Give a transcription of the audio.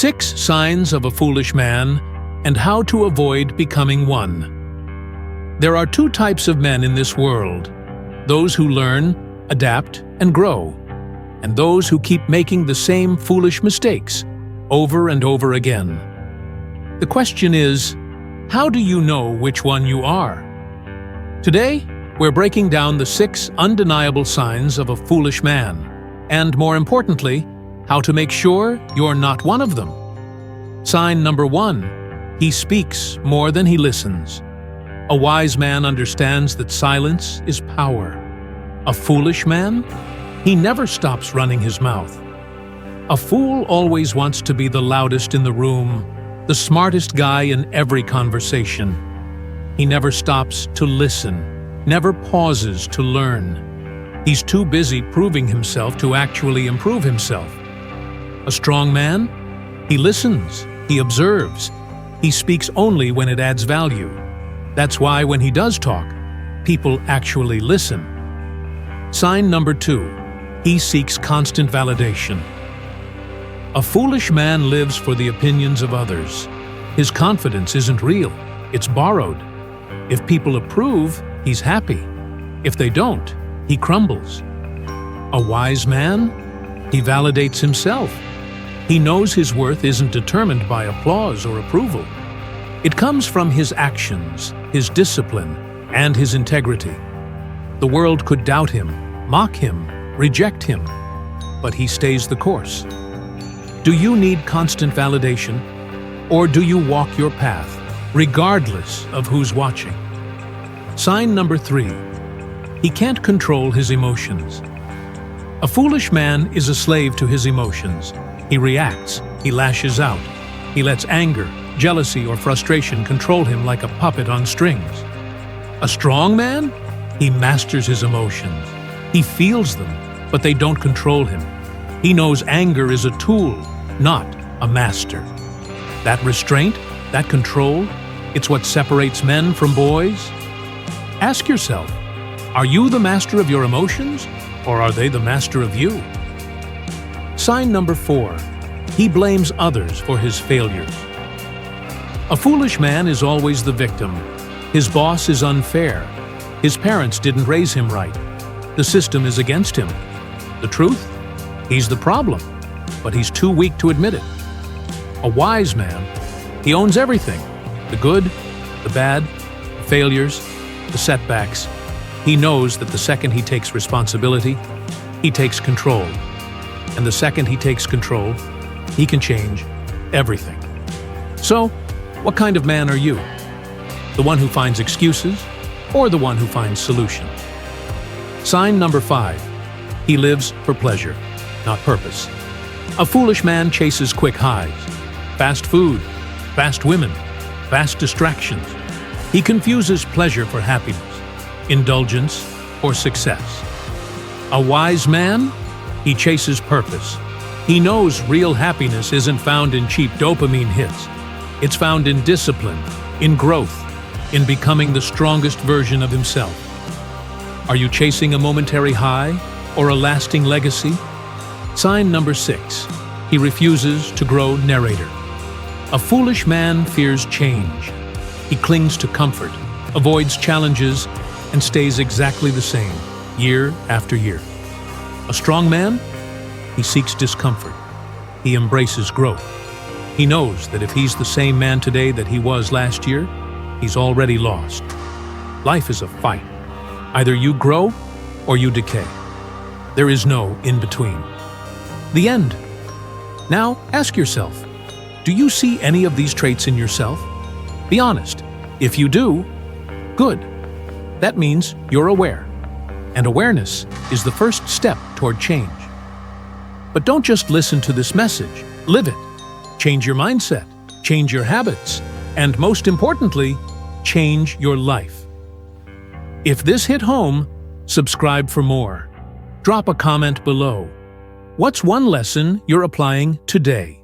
6 signs of a foolish man and how to avoid becoming one. There are 2 types of men in this world: those who learn, adapt, and grow, and those who keep making the same foolish mistakes over and over again. The question is, how do you know which one you are? Today, we're breaking down the 6 undeniable signs of a foolish man, and more importantly, how to make sure you're not one of them. Sign number 1. He speaks more than he listens. A wise man understands that silence is power. A foolish man? He never stops running his mouth. A fool always wants to be the loudest in the room, the smartest guy in every conversation. He never stops to listen, never pauses to learn. He's too busy proving himself to actually improve himself. A strong man? He listens, he observes. He speaks only when it adds value. That's why when he does talk, people actually listen. Sign number 2. He seeks constant validation. A foolish man lives for the opinions of others. His confidence isn't real, it's borrowed. If people approve, he's happy. If they don't, he crumbles. A wise man? He validates himself. He knows his worth isn't determined by applause or approval. It comes from his actions, his discipline, and his integrity. The world could doubt him, mock him, reject him, but he stays the course. Do you need constant validation, or do you walk your path, regardless of who's watching? Sign number 3. He can't control his emotions. A foolish man is a slave to his emotions. He reacts, he lashes out, he lets anger, jealousy, or frustration control him like a puppet on strings. A strong man? He masters his emotions. He feels them, but they don't control him. He knows anger is a tool, not a master. That restraint, that control, it's what separates men from boys. Ask yourself, are you the master of your emotions, or are they the master of you? Sign number 4. He blames others for his failures. A foolish man is always the victim. His boss is unfair. His parents didn't raise him right. The system is against him. The truth? He's the problem, but he's too weak to admit it. A wise man, he owns everything: the good, the bad, the failures, the setbacks. He knows that the second he takes responsibility, he takes control. And the second he takes control, he can change everything. So, what kind of man are you? The one who finds excuses, or the one who finds solutions? Sign number 5. He lives for pleasure, not purpose. A foolish man chases quick highs, fast food, fast women, fast distractions. He confuses pleasure for happiness, indulgence for success. A wise man? He chases purpose. He knows real happiness isn't found in cheap dopamine hits. It's found in discipline, in growth, in becoming the strongest version of himself. Are you chasing a momentary high or a lasting legacy? Sign number 6. He refuses to grow narrator. A foolish man fears change. He clings to comfort, avoids challenges, and stays exactly the same, year after year. A strong man? He seeks discomfort. He embraces growth. He knows that if he's the same man today that he was last year, he's already lost. Life is a fight. Either you grow or you decay. There is no in-between. The end. Now, ask yourself, do you see any of these traits in yourself? Be honest. If you do, good. That means you're aware. And awareness is the first step toward change. But don't just listen to this message. Live it. Change your mindset, change your habits, and most importantly, change your life. If this hit home, subscribe for more. Drop a comment below. What's one lesson you're applying today?